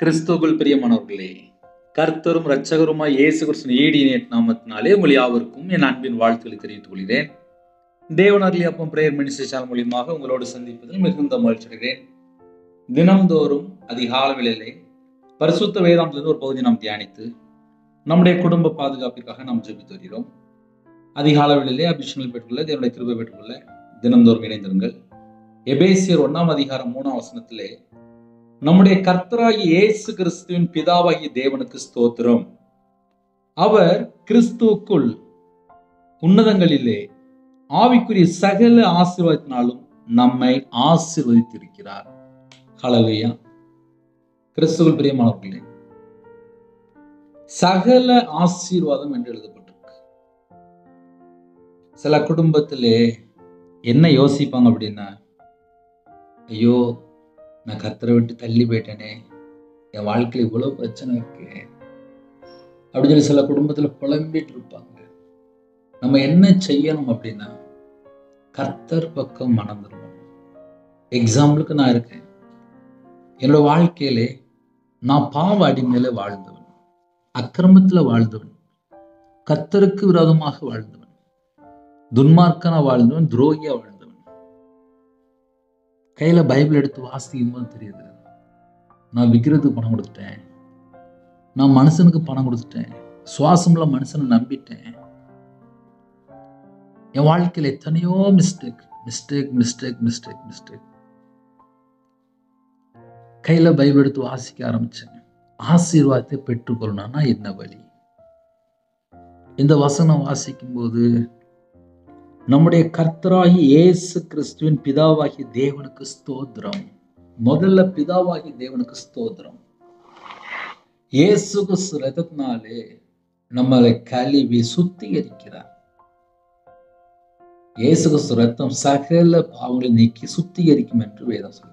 கிறிஸ்துவுக்குள் பிரியமானவர்களே, கர்த்தரும் இரட்சகருமாய் இயேசு கிறிஸ்துவின் ஈடிய நாமத்தினாலே உங்கள் யாவருக்கும் என் அன்பின் வாழ்த்துக்களை தெரிவித்துக் கொள்கிறேன். தேவன் அருளிய அப்பம் பிரேயர் மினிஸ்ட்ரி சேனல் மூலியமாக உங்களோடு சந்திப்பதில் மிகுந்த மகிழ்ச்சி அடைகிறேன். தினம்தோறும் அதிகாலை வேளையிலே பரிசுத்த வேதாந்தத்திலிருந்து ஒரு பகுதி நாம் தியானித்து நம்முடைய குடும்ப பாதுகாப்பிற்காக நாம் ஜெபித்து வருகிறோம். அதிகாலை வேளையிலே அபிஷேகம் பெற்றுக்கொள்ள, தேவனுடைய கிருபை பெற்றுக்கொள்ள தினம்தோறும் இணைந்திருங்கள். எபேசியர் 1 அதிகாரம் 3 வசனத்திலே நம்முடைய கர்த்தராகிய இயேசு கிறிஸ்துவின் பிதாவாகிய தேவனுக்கு ஸ்தோத்திரம், அவர் கிறிஸ்துவுக்குள் உன்னதங்களிலே ஆவிக்குரிய சகல ஆசீர்வாதத்தினாலும் நம்மை ஆசீர்வதித்திருக்கிறார். ஹல்லேலூயா. கிறிஸ்துவுக்குள் பிரியமானவர்களே, சகல ஆசீர்வாதம் என்று எழுதப்பட்டிருக்கு. சில குடும்பத்திலே என்ன யோசிப்பாங்க அப்படின்னா, ஐயோ நான் கர்த்தரை விட்டு தள்ளி போயிட்டேனே, என் வாழ்க்கையில் இவ்வளவு பிரச்சனை இருக்கு அப்படின்னு சொல்லி சில குடும்பத்துல புலம்பிட்டு இருப்பாங்க. நம்ம என்ன செய்யணும் அப்படின்னா, கர்த்தர் பக்கம் மனம் திரும்பணும். எக்ஸாம்பிளுக்கு நான் இருக்கேன். என்னோட வாழ்க்கையிலே நான் பாவ அடிமையில வாழ்ந்தவன், அக்கிரமத்துல வாழ்ந்தவன், கர்த்தருக்கு விரோதமாக வாழ்ந்தவன், துன்மார்க்கனா வாழ்ந்தவன், துரோகியா வாழ்ந்தவன். கையில பைபிள் எடுத்து வாசிக்கும் போது தெரியுது, நான் விற்கிறதுக்கு பணம் கொடுத்துட்டேன், நான் மனுஷனுக்கு பணம் கொடுத்துட்டேன், சுவாசம்ல மனுஷனை நம்பிட்டேன். என் வாழ்க்கையில எத்தனையோ mistake mistake mistake mistake mistake. கையில பைபிள் எடுத்து வாசிக்க ஆரம்பிச்சேன். ஆசீர்வாதத்தை பெற்றுக்கொள்ளணும்னா என்ன வழி? இந்த வசனம் வாசிக்கும் போது நம்முடைய கர்த்தராகிய இயேசு கிறிஸ்துவின் பிதாவாகிய தேவனுக்கு ஸ்தோத்திரம். முதல்ல பிதாவாகிய தேவனுக்கு ஸ்தோத்திரம். இயேசு கிறிஸ்து ரத்தத்தினாலே நம்மளை கழுவி சுத்திகரிக்கிறார். இயேசு கிறிஸ்து ரத்தம் சகல பாவங்களை நீக்கி சுத்திகரிக்கும் என்று வேதம் சொல்கிறது.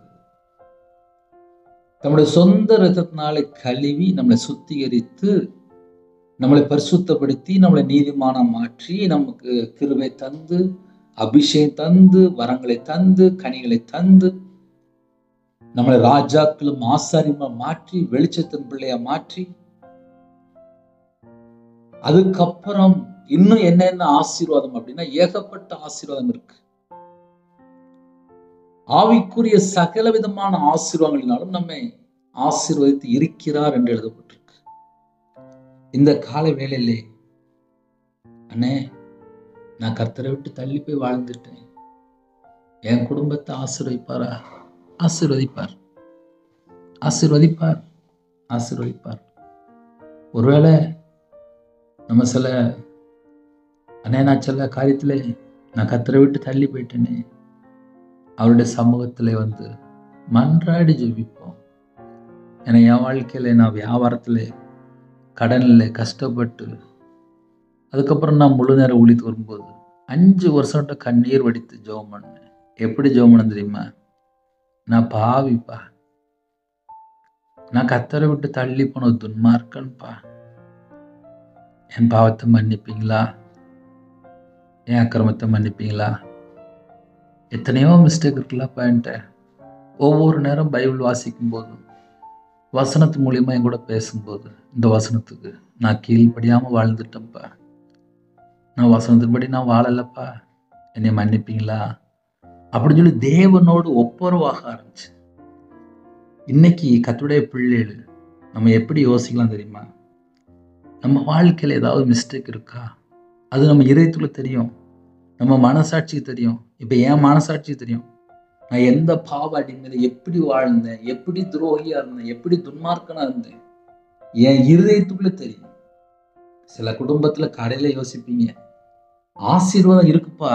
நம்முடைய சொந்த ரத்தத்தினாலே கழுவி நம்மளை சுத்திகரித்து நம்மளை பரிசுத்தப்படுத்தி நம்மளை நீதிமானம் மாற்றி நமக்கு கிருபை தந்து அபிஷேகம் தந்து வரங்களை தந்து கனிகளை தந்து நம்மளை ராஜாக்களும் ஆசாரியமா மாற்றி வெளிச்சத்தின் பிள்ளையா மாற்றி, அதுக்கப்புறம் இன்னும் என்னென்ன ஆசீர்வாதம் அப்படின்னா ஏகப்பட்ட ஆசீர்வாதம் இருக்கு. ஆவிக்குரிய சகல விதமான ஆசீர்வாதங்களினாலும் நம்மை ஆசீர்வதித்து இருக்கிறார் என்று எழுதப்பட்டிருக்கு. இந்த கால வேளையிலே, அண்ணே நான் கர்த்தரை விட்டு தள்ளி போய் வாழ்ந்துட்டேன், என் குடும்பத்தை ஆசீர்வதிப்பாரா? ஆசீர்வதிப்பார், ஆசீர்வதிப்பார், ஆசீர்வதிப்பார். ஒருவேளை நம்ம சில அண்ணே நான் சில காரியத்துல நான் கர்த்தரை விட்டு தள்ளி போயிட்டேனே, அவருடைய சமூகத்துல வந்து மன்றாடி ஜெபிப்போம். ஏன்னா என் வாழ்க்கையில நான் வியாபாரத்துல கடனில் கஷ்டப்பட்டு அதுக்கப்புறம் நான் முழு நேரம் ஊழித்து வரும்போது 5 வருஷம் கண்ணீர் வடித்து ஜெபம் பண்ணேன். எப்படி ஜெபம் பண்ண தெரியுமா? நான் பாவிப்பா, நான் கர்த்தரை விட்டு தள்ளி போன துன்மார்க்கன்பா, என் பாவத்தை மன்னிப்பீங்களா? என் அக்கிரமத்தை மன்னிப்பீங்களா? எத்தனையோ மிஸ்டேக் இருக்குல்லப்பா என்கிட்ட. ஒவ்வொரு நேரம் பைபிள் வாசிக்கும் போதும் வசனத்து மூலியமா என் கூட பேசும்போது இந்த வசனத்துக்கு நான் கீழ்படியாம வாழ்ந்துட்டேன்ப்பா, நான் வசனத்தின்படி நான் வாழலப்பா, என்னை மன்னிப்பீங்களா அப்படின்னு சொல்லி தேவனோடு ஒப்புரவாக ஆரம்பிச்சு. இன்னைக்கு கர்த்தருடைய பிள்ளைகள் நம்ம எப்படி யோசிக்கலாம் தெரியுமா? நம்ம வாழ்க்கையில ஏதாவது மிஸ்டேக் இருக்கா? அது நம்ம இதயத்துக்குள்ள தெரியும், நம்ம மனசாட்சிக்கு தெரியும். இப்ப என் மனசாட்சிக்கு தெரியும், நான் எந்த பாவ அடிமையில எப்படி வாழ்ந்தேன், எப்படி துரோகியா இருந்தேன், எப்படி துன்மார்க்கனா இருந்தேன். என் இருதயத்துக்குள்ள தெரியும். சில குடும்பத்துல கடையில யோசிப்பீங்க, ஆசீர்வாதம் இருக்குப்பா,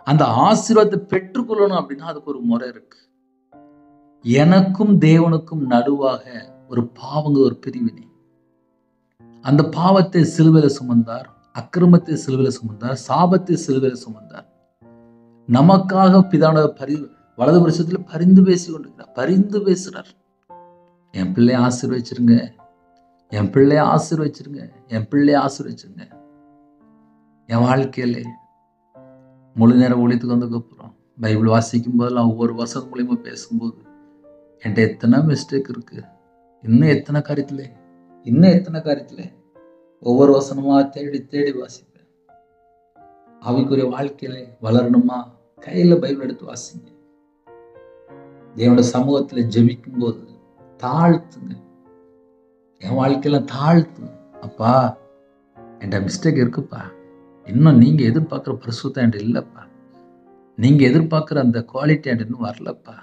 அந்த ஆசீர்வாதத்தை பெற்றுக்கொள்ளணும் அப்படின்னா அதுக்கு ஒரு முறை இருக்கு. எனக்கும் தேவனுக்கும் நடுவாக ஒரு பாவங்க, ஒரு பிரிவினை. அந்த பாவத்தை சிலுவையில சுமந்தார், அக்கிரமத்தை சிலுவையில சுமந்தார், சாபத்தை சிலுவையில சுமந்தார். நமக்காக பிதான வலது வருஷத்துல பரிந்து பேசி கொண்டிருக்கிறார், பரிந்து பேசுறார். என் பிள்ளைய ஆசீர்வச்சிருங்க, என் பிள்ளைய ஆசீர்வச்சிருங்க, என் பிள்ளைய ஆசீர்வச்சிருங்க. என் வாழ்க்கையில முழு நேரம் ஊழியத்துக்கு வந்ததுக்கப்புறம் பைபிள் வாசிக்கும் போதெல்லாம் ஒவ்வொரு வசனம் மூலியமா பேசும்போது என்கிட்ட எத்தனை மிஸ்டேக் இருக்கு, இன்னும் எத்தனை காரியத்துல ஒவ்வொரு வசனமா தேடி தேடி வாசிப்பேன். ஆவிக்குரிய வாழ்க்கையில வளரணுமா, கையில பைபிள் எடுத்து வாசிங்க. தேவனுடைய சமூகத்துல ஜெபிக்கும் போது தாழ்த்துங்க. என் வாழ்க்கையில தாழ்த்துங்க. அப்பா, என்கிட்ட மிஸ்டேக் இருக்குப்பா, இன்னும் நீங்க எதிர்பார்க்கிற பரிசுத்தம் என்கிட்ட இல்லப்பா, நீங்க எதிர்பார்க்கிற அந்த குவாலிட்டி என்கிட்ட இன்னும் வரலப்பா,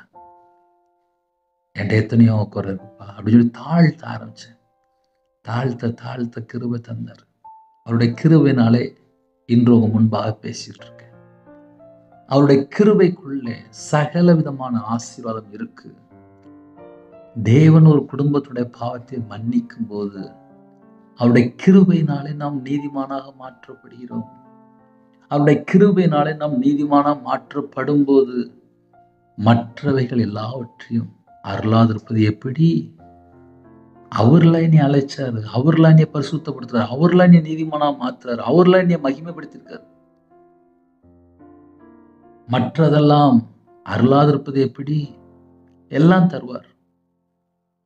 என்கிட்ட எத்தனையோ குறை இருக்குப்பா அப்படின்னு சொல்லி தாழ்த்த ஆரம்பிச்சேன். தாழ்த்த கிருபை தந்தார். அவருடைய கிருபையினாலே இன்று உங்க முன்பாக பேசிட்டு இருக்கேன். அவருடைய கிருபைக்குள்ளே சகல விதமான ஆசீர்வாதம் இருக்கு. தேவன் ஒரு குடும்பத்துடைய பாவத்தை மன்னிக்கும் போது அவருடைய கிருபையினாலே நாம் நீதிமானாக மாற்றப்படுகிறோம். அவருடைய கிருபையினாலே நாம் நீதிமானாக மாற்றப்படும் போது மற்றவைகள் எல்லாவற்றையும் அருளாதிருப்பது எப்படி? அவர்ல என்னை அழைச்சாரு, அவர்ல என்னை பரிசுத்தப்படுத்துறாரு, அவர்ல என்னை நீதிமானா மாத்துறாரு, அவர்ல என்னை மகிமைப்படுத்திருக்காரு. மற்றதெல்லாம் அருளாதிருப்பது எப்படி? எல்லாம் தருவார்.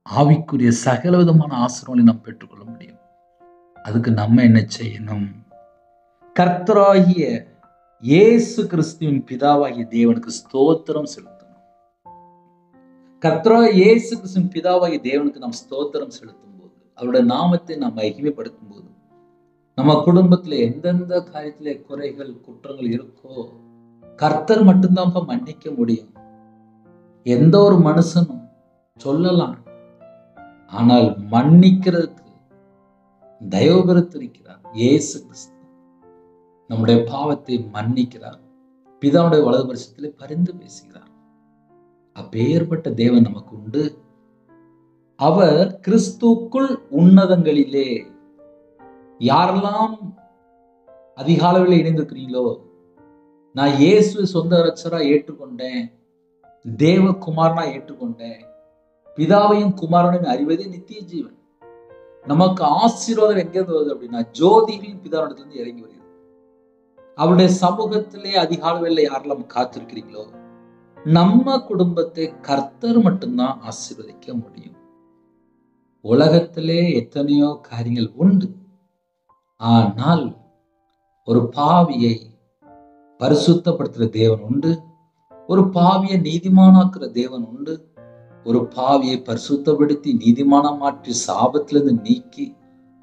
ஆவிக்குரிய சகல விதமான ஆசீர்வாதங்களை நாம் பெற்றுக்கொள்ள முடியும். அதுக்கு நம்ம என்ன செய்யணும்? கர்த்தராகிய இயேசு கிறிஸ்துவின் பிதாவாகிய தேவனுக்கு ஸ்தோத்திரம் செலுத்தணும். கர்த்தராகிய இயேசு கிறிஸ்துவின் பிதாவாகிய தேவனுக்கு நாம் ஸ்தோத்திரம் செலுத்தும் போது, அவருடைய நாமத்தை நாம் மகிமைப்படுத்தும் போது, நம்ம குடும்பத்துல எந்தெந்த காரியத்திலே குறைகள் குற்றங்கள் இருக்கோ கர்த்தர் மட்டும்தான் மன்னிக்க முடியும். எந்த ஒரு மனுஷனும் சொல்லலாம், ஆனால் மன்னிக்கிறதுக்கு தயவு பெருத்திருக்கிறார் இயேசு கிறிஸ்து. நம்முடைய பாவத்தை மன்னிக்கிறார். பிதாவுடைய வலது பரிசத்திலே பரிந்து பேசுகிறார். அப்பேற்பட்ட தேவன் நமக்கு உண்டு. அவர் கிறிஸ்துக்குள் உன்னதங்களிலே. யாரெல்லாம் அதிக அளவில் இணைந்திருக்கிறீங்களோ, நான் இயேசுவை சொந்த ரட்சகரா ஏற்றுக்கொண்டேன், தேவகுமாரனா ஏற்றுக்கொண்டேன், பிதாவையும் குமாரனையும் அறிவதே நித்திய ஜீவன். நமக்கு ஆசீர்வாதம் எங்கேருந்து வருது அப்படின்னா, ஜோதிகளின் பிதாவிடத்திலிருந்து இறங்கி வருகிறது. அவருடைய சமூகத்திலே அதிக அளவில் யாரெல்லாம் காத்திருக்கிறீங்களோ, நம்ம குடும்பத்தை கர்த்தர் மட்டும்தான் ஆசீர்வதிக்க முடியும். உலகத்திலே எத்தனையோ காரியங்கள் உண்டு, ஆனால் ஒரு பாவியை பரிசுத்தப்படுத்துற தேவன் உண்டு, ஒரு பாவியை நீதிமானாக்குற தேவன் உண்டு, ஒரு பாவியை பரிசுத்தப்படுத்தி நீதிமானா மாற்றி சாபத்திலிருந்து நீக்கி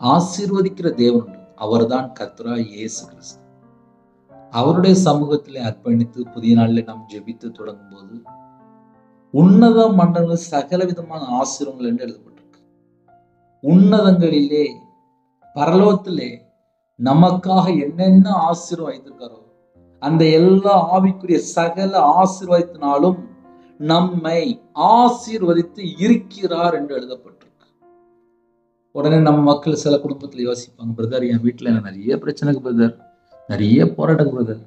ஆசீர்வதிக்கிற தேவன் உண்டு. அவர்தான் கர்த்தராகிய இயேசு கிறிஸ்து. அவருடைய சமூகத்திலே அர்ப்பணித்து புதிய நாளில் நாம் ஜெபித்து தொடங்கும் போது உன்னத மண்டலங்கள் சகல விதமான ஆசீர்வாதங்கள் என்று எழுதப்பட்டிருக்கு. உன்னதங்களிலே பரலோகத்திலே நமக்காக என்னென்ன ஆசீர்வாதம் வைத்திருக்காரோ அந்த எல்லா ஆவிக்குரிய சகல ஆசீர்வாதத்தினாலும் நம்மை ஆசீர்வதித்து இருக்கிறார் என்று எழுதப்பட்டிருக்கு. உடனே நம்ம மக்கள் சில குடும்பத்துல யோசிப்பாங்க, பிரதர் என் வீட்டுல நிறைய பிரச்சனைக்கு பிரதர், நிறைய போராட்டம் பிரதர்.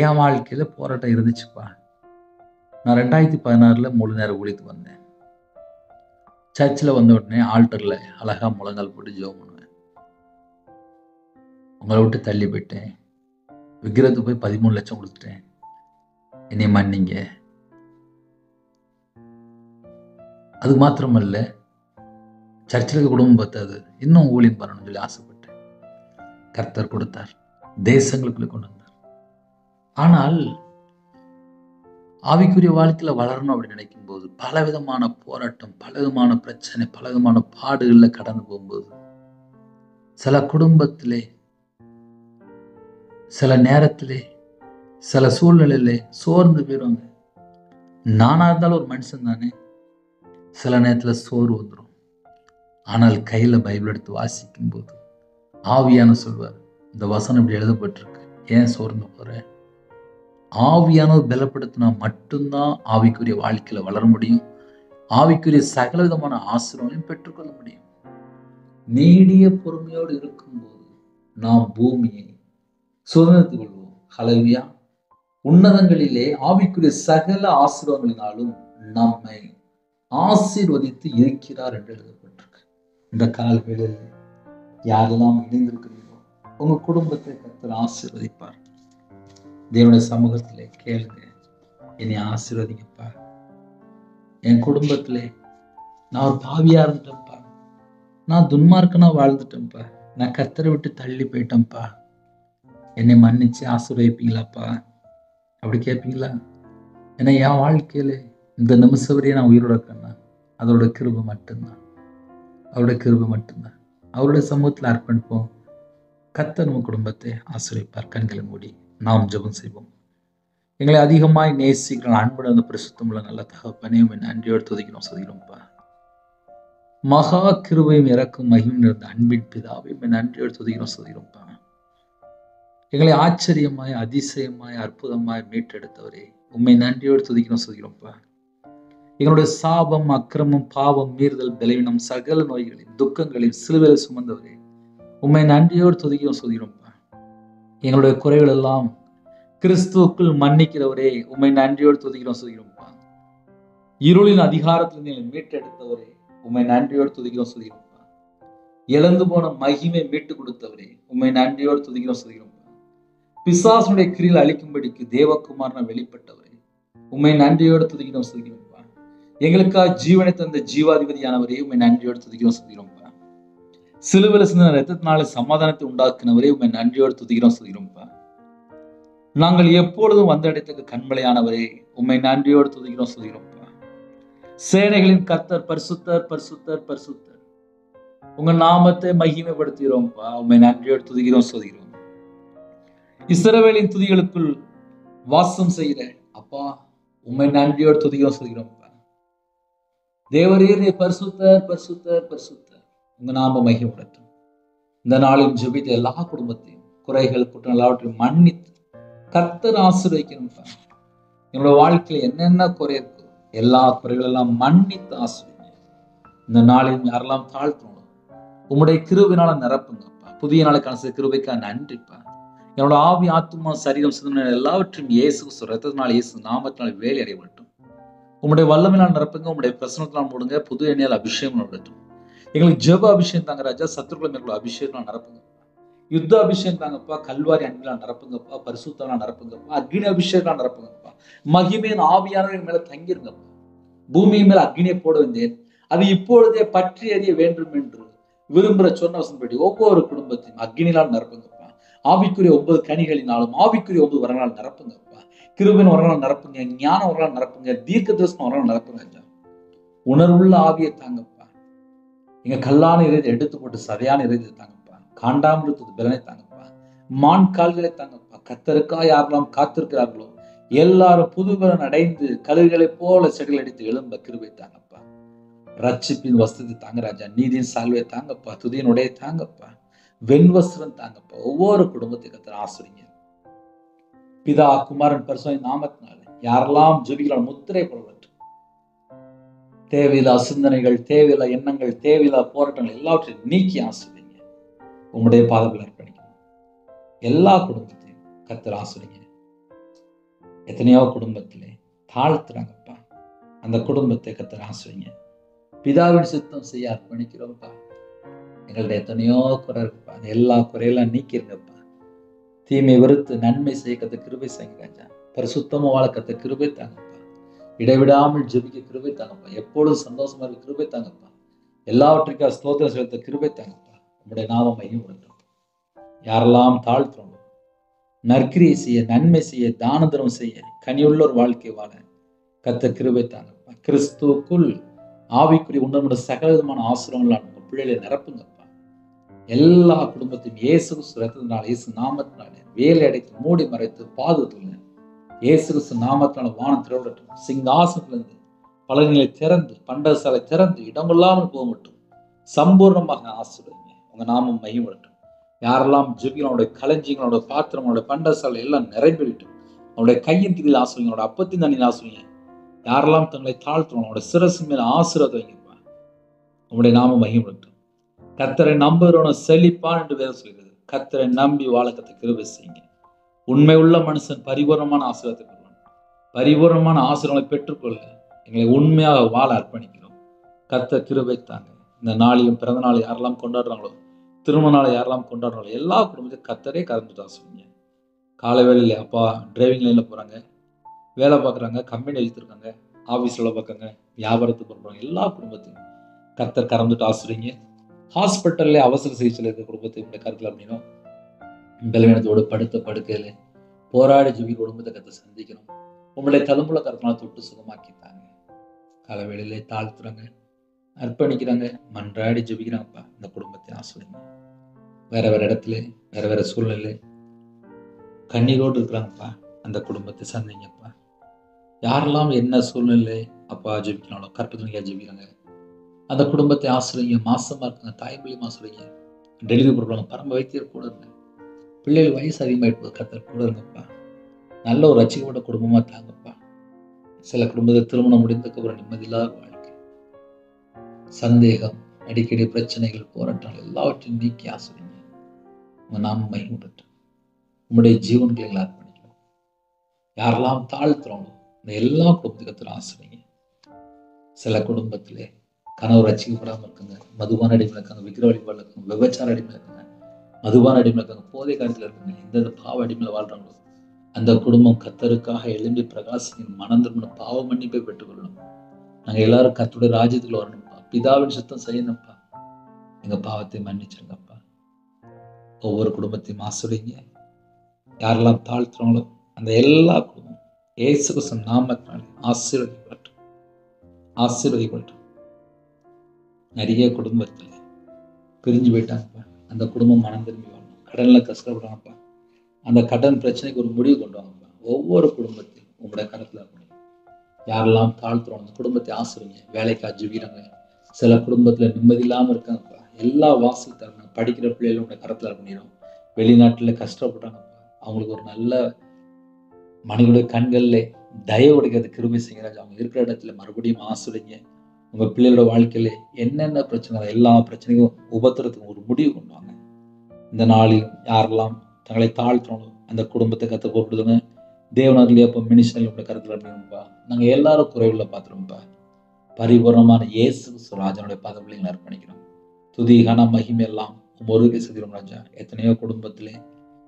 என் வாழ்க்கையில போராட்டம் இருந்துச்சுப்பா. நான் 2016 முழு நேர ஊழியத்துக்கு வந்தேன். சர்ச்சில் வந்த உடனே ஆல்டர்ல அழகா முழங்கால் போட்டு ஜெபம் பண்ணுவேன். உங்களை விட்டு தள்ளி போயிட்டேன், விக்கிரத்துக்கு போய் 13 லட்சம் கொடுத்துட்டேன், என்னை மன்னிங்க. அது மாத்திரமல்ல, சர்ச்சில் இருக்க குடும்பம் பார்த்தாது, இன்னும் ஊழியம் பண்ணணும்னு சொல்லி ஆசைப்பட்டேன். கர்த்தர் கொடுத்தார், தேசங்களுக்குள்ள கொண்டு வந்தார். ஆனால் ஆவிக்குரிய வாழ்க்கையில வளரணும் அப்படின்னு நினைக்கும் போது பலவிதமான போராட்டம், பலவிதமான பிரச்சனை, பலவிதமான பாடுகள்ல கடந்து போகும்போது சில குடும்பத்திலே, சில நேரத்திலே, சில சூழ்நிலையிலே சோர்ந்து போயிடுவாங்க. நானா இருந்தாலும் ஒரு மனுஷன் தானே, சில நேரத்துல சோறு வந்துடும். ஆனால் கையில பைபிள் எடுத்து வாசிக்கும் போது ஆவியான சொல்வார், இந்த வசனம் இப்படி எழுதப்பட்டிருக்கு, ஏன் சோர்ந்து போற? ஆவியானவர் பலப்படுத்தினா மட்டும்தான் ஆவிக்குரிய வாழ்க்கையில வளர முடியும். ஆவிக்குரிய சகல விதமான ஆசீர்வாதங்களையும் பெற்றுக்கொள்ள முடியும். நீடிய பொறுமையோடு இருக்கும்போது நாம் பூமியை சுதந்திரத்துக் கொள்வோம். ஹல்லேலூயா. உன்னதங்களிலே ஆவிக்குரிய சகல ஆசீர்வாதங்களினாலும் நம்மை ஆசீர்வதித்து இருக்கிறார் என்று எழுதப்பட்டிருக்கு. இந்த காலவேளையில் யாரெல்லாம் இணைந்திருக்கிறீர்களோ உங்க குடும்பத்தை கர்த்தர் ஆசீர்வதிப்பார். தேவனுடைய சமூகத்திலே கேளுங்க, என்னை ஆசீர்வதிங்கப்பா. என் குடும்பத்திலே நான் ஒரு பாவியா இருந்துட்டேன்ப்பா, நான் துன்மார்க்கனா வாழ்ந்துட்டேன்ப்பா, நான் கர்த்தரை விட்டு தள்ளி போயிட்டேன்ப்பா, என்னை மன்னிச்சு ஆசீர்வதிப்பீங்களாப்பா அப்படி கேட்பீங்களா? ஏன்னா என் வாழ்க்கையில இந்த நிமிஷம் வரையும் நான் உயிரோட இருக்கேன்னா அதோட கிருபை மட்டும்தான், அவருடைய கிருபை மட்டும்தான். அவருடைய சமூகத்தில் அர்ப்பணிப்போம். கர்த்தர் நம்ம குடும்பத்தை ஆசீர்வதிப்பார். கண்களை மூடி நாம் ஜெபம் செய்வோம். எங்களை அதிகமாய் நேசிக்கிற அன்புடன் அந்த பரிசுத்தமுள்ள நல்ல தகப்பனே, உம்மை நன்றியோடு துதிக்கிறோம்ப்பா. மகா கிருபையும் இறக்கும் மகிமையும் நிறைந்த அன்பின் பிதாவே, உம்மை நன்றியோடு துதிக்கிறோம்ப்பா. எங்களை ஆச்சரியமாய் அதிசயமாய் அற்புதமாய் மீட்டெடுத்தவரே, உம்மை நன்றியோடு துதிக்கிறோம்ப்பா. எங்களுடைய சாபம், அக்கிரமம், பாவம், மீறுதல், பலவீனம், சகல நோய்களையும் துக்கங்களையும் சிலுவையில் சுமந்தவரே, உம்மை நன்றியோடு துதிக்கிறோம்ப்பா. எங்களுடைய குறைகள் எல்லாம் கிறிஸ்துவுக்குள் மன்னிக்கிறவரே, உம்மை நன்றியோடு துதிக்கிறோம்ப்பா. இருளின் அதிகாரத்தில் எங்களை மீட்டெடுத்தவரே, உம்மை நன்றியோடு துதிக்கிறோம்ப்பா. இழந்து போன மகிமை மீட்டு கொடுத்தவரே, உம்மை நன்றியோடு துதிக்கிறோம்ப்பா. பிசாசுடைய கிரியில் அழிக்கும்படிக்கு தேவகுமாரன வெளிப்பட்டவரே, உம்மை நன்றியோடு துதிக்கிறோம்ப்பா. எங்களுக்காக ஜீவனை தந்த ஜீவாதிபதியானவரே, உம்மை நன்றியோடு துதிக்கிறோம்ப்பா. சிலுவையில் சிந்தின இரத்தத்தினாலே சமாதானத்தை உண்டாக்குனவரே, உம்மை நன்றியோடு துதிக்கிறோம்ப்பா. நாங்கள் எப்பொழுதும் வந்தடைத்தக்க கண்மலையானவரே, உம்மை நன்றியோடு துதிக்கிறோம்ப்பா. சேனைகளின் கர்த்தர் பரிசுத்தர், பரிசுத்தர், பரிசுத்தர். உங்க நாமத்தை மகிமைப்படுத்துகிறோம்ப்பா. உம்மை நன்றியோடு துதிக்கிறோம். இஸ்ரவேலின் துதிகளுக்குள் வாசம் செய்கிற அப்பா, உம்மை நன்றியோடு துதிக்கிறோம்ப்பா. தேவரீர் பரிசுத்தர், பரிசுத்தர், பரிசுத்தர். உங்க நாம மகிமைப்படட்டும். இந்த நாளில் ஜெபித்த எல்லா குடும்பத்தையும் குறைகள் குற்றம் எல்லாவற்றையும் மன்னித்து கர்த்தர் ஆசீர்வதிக்கணும்ப்பா. என்னோட வாழ்க்கையில என்னென்ன குறை இருக்கோ எல்லா குறைகள் எல்லாம் மன்னித்து ஆசீர்வதிங்க. இந்த நாளில் யாரெல்லாம் தாழ்த்தணும் உம்முடைய கிருபையினால நிரப்புங்கப்பா. புதிய நாளுக்கான கிருபைக்காக நன்றிப்பா. என்னோட ஆவி, ஆத்துமா, சரீரம், சிந்தனை எல்லாவற்றையும் இயேசு ரத்தத்தினால், இயேசு நாமத்தினால் வேலை அடையப்படட்டும். உம்முடைய வல்லமையினால் நிரப்புங்க. உம்முடைய பிரசனத்தினால் மூடுங்க. புது எண்ணெயால் அபிஷேகம் நடத்தட்டும். எங்களுக்கு ஜெப அபிஷேகம் தாங்க ராஜா. சத்துருக்களை மேற்கொள்ள அபிஷேகம் நிரப்புங்க. யுத்த அபிஷேகம் தாங்கப்பா. கல்வாரி அன்பினால் நிரப்புங்கப்பா. பரிசுத்தால் நிரப்புங்கப்பா. அக்னி அபிஷேகம் நிரப்புங்கப்பா. மகிமையின் ஆவியானவர்கள் மேல தங்கிருங்கப்பா. பூமியின் மேல அக்னியை போட வந்தேன், அது இப்பொழுதே பற்றி எறிய வேண்டும் என்று விரும்புகிற சொன்ன வசனப்படி ஒவ்வொரு குடும்பத்தையும் அக்னியால் நிரப்புங்கப்பா. ஆவிக்குரிய 9 கனிகளினாலும் ஆவிக்குரிய 9 வரங்களால் நிரப்புங்கப்பா. கிருபையின் வரங்களால் நிரப்புங்க. ஞான வரங்களால் நிரப்புங்க. தீர்க்க தரிசன வரங்களால் நிரப்புங்க. உணர்வுள்ள ஆவியை தாங்கப்பா. எங்க கல்லான இறைதை எடுத்து போட்டு சதையான இறைதை தாங்கப்பா. காண்டாமிருத்தது பலனை தாங்கப்பா. மான் கால்களை தாங்கப்பா. கர்த்தருக்கா யாரெல்லாம் காத்திருக்கிறார்களோ எல்லாரும் புது பலன் அடைந்து கழுகுகளை போல செடிகள் அடித்து எழும்ப கிருபை தாங்கப்பா. ரட்சிப்பின் வஸ்திரத்தை தாங்க ராஜா. நீதியின் சால்வை தாங்கப்பா. துதியினுடைய தாங்கப்பா. வெண்வஸ்திரம் தாங்கப்பா. ஒவ்வொரு குடும்பத்தை கர்த்தர் ஆசீர்வதிங்க. பிதா, குமாரன், பரிசுத்த நாமத்தினால யாரெல்லாம் ஜெபிக்கிறார்கள் முத்திரை போடப்பட்டு தேவையில்லா சிந்தனைகள், தேவையில்லா எண்ணங்கள், தேவையில்லா போராட்டங்கள் எல்லாவற்றையும் நீக்கி ஆசீர்வதிங்க. உம்முடைய பாதத்தில் அர்ப்பணிக்கணும். எல்லா குடும்பத்தையும் கர்த்தர் ஆசீர்வதிங்க. எத்தனையோ குடும்பத்திலே தாழ்த்துறாங்கப்பா. அந்த குடும்பத்தை கர்த்தர் ஆசீர்வதிங்க. பிதாவின் சித்தம் செய்ய அர்ப்பணிக்கிறோம்ப்பா. எங்கள்ட்ட எத்தனையோ குறை இருக்குப்பா. அந்த எல்லா குறையெல்லாம் நீக்கிருங்கப்பா. தீமை வெறுத்து நன்மை செய்ய கர்த்தர் கிருபை செய்யுங்க ராஜா. பரிசுத்தமா வாழ கர்த்தர் கிருபை தாங்கப்பா. இடைவிடாமல் ஜெபிக்க கிருபை தாங்கப்பா. எப்பொழுதும் சந்தோஷமா இருக்க கிருபை தாங்கப்பா. எல்லாவற்றுக்காக ஸ்தோத்திரம் செலுத்த கிருபை தாங்கப்பா. உங்களுடைய நாமம் மகிமைப்படட்டும். யாரெல்லாம் தாழ்த்துறோம் நற்கிரியை செய்ய, நன்மை செய்ய, தான தர்மம் செய்ய, கனியுள்ள ஒரு வாழ்க்கை வாழ கர்த்தர் கிருபை தாங்கப்பா. கிறிஸ்துவுக்குள் ஆவிக்குரிய உண்டமுடைய சகல விதமான ஆசீர்வாதங்களால் உங்க பிள்ளைகளை நிரப்புங்கப்பா. எல்லா குடும்பத்தையும் இயேசு ரத்தத்தினால, இயேசு நாமத்தினால வேலை அடைத்து மூடி மறைத்து பாதுகாத்துங்க. இயேசு கிறிஸ்து நாமத்தினால வானம் திறவடட்டும். சிங்காசனத்திலிருந்து பலகைகளை திறந்து, பண்டகசாலை திறந்து, இடமில்லாமல் போக மட்டும் சம்பூர்ணமாக ஆசீர்வதிங்க. உங்க நாமம் மகிமைப்படட்டும். யாரெல்லாம் ஜெபிகளோட களஞ்சியங்களோட பாத்திரங்களோட பண்டகசாலை எல்லாம் நிரம்பிவிட்டும். அவனுடைய கையின் கீழில் ஆசீர்வதிங்க. அவனோட அப்பத்தின் தண்ணியில் ஆசீர்வதிங்க. யாரெல்லாம் தங்களை தாழ்த்துறோம் அவனோட சிரசு மேல ஆசீர்வாதம் வைங்கப்பா. உங்களுடைய நாமம் மகிமைப்படட்டும். கர்த்தரை நம்புகிறவன செழிப்பான் என்று வேதம் சொல்கிறது. கர்த்தரை நம்பி வாழ கர்த்தர் கிருபை செய்யுங்க. உண்மை உள்ள மனுஷன் பரிபூர்ணமான ஆசீர்வாதத்தை பெறுவான். பரிபூர்ணமான ஆசீர்வாதங்களை பெற்றுக்கொள்ள எங்களை உண்மையாக வாழ அர்ப்பணிக்கிறோம். கர்த்தர் கிருபை தாங்க. இந்த நாளையும் பிறந்த நாளை யாரெல்லாம் கொண்டாடுறாங்களோ, திருமண நாளை யாரெல்லாம் கொண்டாடுறாங்களோ எல்லா குடும்பத்தையும் கர்த்தரே கலந்துட்டு ஆசீர்வதிங்க. காலை வேளையில அப்பா டிரைவிங் லைன்ல போறாங்க, வேலை பார்க்குறாங்க, கம்பெனி வச்சுருக்காங்க, ஆஃபீஸ் வேலை பார்க்குறாங்க, வியாபாரத்துக்கு போகிறாங்க, எல்லா குடும்பத்தையும் கர்த்தர் கறந்துட்டு ஆசிரியங்க. ஹாஸ்பிட்டல்ல அவசர சிகிச்சையில் இருக்க குடும்பத்தை உங்களுடைய கருத்தில் அப்படின்னா பலவீனத்தோடு படுத்த படுக்கையில போராடி ஜெபி குடும்பத்தை கர்த்தர் சந்திக்கணும். உங்களுடைய தழும்புல கருத்தினால் தொட்டு சுகமாக்கித்தாங்க. காலவேளையிலே தாழ்த்துறாங்க, அர்ப்பணிக்கிறாங்க, மன்றாடி ஜெபிக்கிறாங்கப்பா. இந்த குடும்பத்தை ஆசிரியங்க. வேற வேற இடத்துல வேற வேற சூழ்நிலை கண்ணீரோடு இருக்கிறாங்கப்பா. அந்த குடும்பத்தை சந்திங்கப்பா. யாரெல்லாம் என்ன சூழ்நிலை அப்பா ஜெபிக்கிறாங்களோ கற்பனையா ஜெபிக்கிறாங்க. அந்த குடும்பத்தை ஆசிரியங்க. மாசமா இருக்காங்க, தாய்மொழி ஆசிரியங்க. டெலிவரி கொடுக்குறாங்க, பரம வைத்தியர் கூட இருங்க. பிள்ளைகள் வயசு அதிகமாகிட்டு போது, கர்த்தர் கூட இருங்கப்பா. நல்ல ஒரு ரட்சிக்கப்பட்ட குடும்பமா தாங்கப்பா. சில குடும்பத்தில் திருமணம் முடிந்ததுக்கப்புறம் நிம்மதியில்லாத வாழ்க்கை, சந்தேகம், அடிக்கடி பிரச்சனைகள், போராட்டங்கள் எல்லாவற்றையும் நீக்கி ஆசிரியங்க. உங்க நாம மகிமைப்பட்டோம். உங்களுடைய ஜீவன்களை அர்ப்பணிக்கிறோம். யாரெல்லாம் தாழ்த்துறோமோ இந்த எல்லா குடும்பத்துக்கு ஆசிரியங்க. சில குடும்பத்திலே கணவர் ரட்சிக்கப்படாமல் இருக்குங்க, மதுபான அடிமையில் இருக்காங்க, விக்கிர வழிபாடு இருக்காங்க, விபச்சார அடிமையில் இருக்காங்க, மதுபான அடிமையில் இருக்காங்க, போதை காலத்தில் இருக்காங்க. எந்தெந்த பாவ அடிமையில் வாழ்றாங்களோ அந்த குடும்பம் கர்த்தருக்காக எழும்பி பிரகாசிக்கணும். மனம் திரும்பணும், பாவ மன்னிப்பை பெற்றுக்கொள்ளணும். நாங்கள் எல்லாரும் கர்த்தருடைய ராஜ்யத்துக்குள்ள வரணும்ப்பா. பிதாவின் சுத்தம் செய்யணும்ப்பா. எங்க பாவத்தை மன்னிச்சிருங்கப்பா. ஒவ்வொரு குடும்பத்தையும் ஆசிரியங்க. யாரெல்லாம் தாழ்த்துறாங்களோ அந்த எல்லா குடும்பம் இயேசு கிறிஸ்து நாமத்தினாலே ஆசீர்வதிக்கப்படட்டும், ஆசீர்வதிக்கப்படட்டும். நிறைய குடும்பத்தில் பிரிஞ்சு போயிட்டாங்கப்பா. அந்த குடும்பம் மனம் திரும்பி வரணும். கடனில் கஷ்டப்படுறாங்கப்பா. அந்த கடன் பிரச்சனைக்கு ஒரு முடிவு கொண்டு வாங்கப்பா. ஒவ்வொரு குடும்பத்தையும் உங்களுடைய கருத்தில் இருக்கணும். யாரெல்லாம் தாழ்த்துறோம் அந்த குடும்பத்தை ஆசிரியங்க. வேலைக்காக ஜெபிக்கிறாங்க. சில குடும்பத்தில் நிம்மதி இல்லாமல் இருக்காங்கப்பா. எல்லா வாசல் தரணும். படிக்கிற பிள்ளைகளும் உங்களுடைய கருத்தில் இருக்கணும். வெளிநாட்டில் கஷ்டப்படுறாங்கப்பா. அவங்களுக்கு ஒரு நல்ல மனிதனுடைய கண்களில் தயவு கிடைக்கிறது கிருபை செய்கிறாங்க. அவங்க இருக்கிற இடத்துல மறுபடியும் ஆசிரியங்க. உங்கள் பிள்ளைகளோட வாழ்க்கையில என்னென்ன பிரச்சனை, எல்லா பிரச்சனைக்கும் உபத்திரத்துக்கும் ஒரு முடிவு கொண்டு வாங்க. இந்த நாளில் யாரெல்லாம் தங்களை தாழ்த்தணும் அந்த குடும்பத்தை கற்று கூப்பிடுதுங்க. தேவனாரிலே அப்போ மினிஷனில் உங்களை கருத்தில் அப்படின்னுப்பா. நாங்கள் எல்லாரும் குறைவுள்ள பார்த்துருவோம்ப்பா. பரிபூர்ணமான இயேசு ராஜனுடைய பதவிகளை அர்ப்பணிக்கிறோம். துதி கன மகிமை எல்லாம் ஒருகை செய்கிறோம் ராஜா. எத்தனையோ குடும்பத்திலே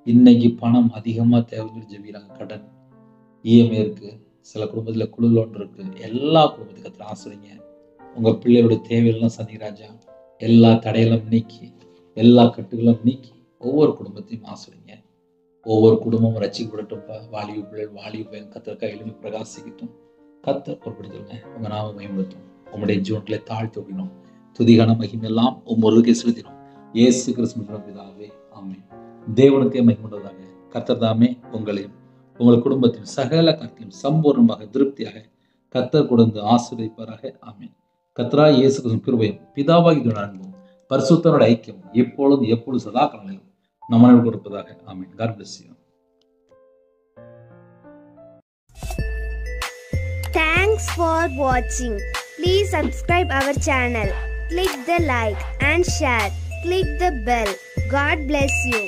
இன்னைக்கு பணம் அதிகமாக தேவைன்னு ஜெபிக்கிறாங்க. கடன் இஎம்ஐ இருக்கு, சில குடும்பத்தில் குழு லோன் இருக்கு. எல்லா குடும்பத்துக்கு கற்று ஆசிரியங்க. உங்கள் பிள்ளைகளுடைய தேவையெல்லாம் சந்திராஜா. எல்லா தடையெல்லாம் நீக்கி, எல்லா கட்டுகளும் நீக்கி ஒவ்வொரு குடும்பத்தையும் ஆசிரியங்க. ஒவ்வொரு குடும்பமும் ரட்சிக்கப்படட்டும்ப்பா. வாலிபு பிள்ளைகள் வாலிபு கத்தருக்காக எழுதி பிரகாசிக்கட்டும். கத்தர் பொறுப்படுத்துங்க. உங்கள் நாம மேம்படுத்தும். உங்களுடைய ஜீவன்களை தாழ்த்தி விடணும். துதிகான மகிமெல்லாம் ஒவ்வொருக்கே செலுத்தினோம். இயேசு கிறிஸ்து பிதாவே ஆமென். தேவனுக்கே மகிமையுள்ளதாக. கர்த்தர் தாமே உங்களையும் உங்கள் குடும்பத்தின் சகல காரியத்தையும் சம்பூர்ணமாக திருப்தியாக கர்த்தர் கொடுத்து ஆசீர்வதிப்பாராக. ஆமென். கர்த்தராகிய இயேசு கிறிஸ்துவின் கிருபையும் பிதாவாகிய அன்பும் பரிசுத்தரோட ஐக்கியம் எப்பொழுதும் சதா காலங்களிலும் நம்மளோடு கொடுப்பதாக. ஆமென். God bless you. Thanks for watching. Please subscribe our channel. Click the like and share. Click the bell. God bless you.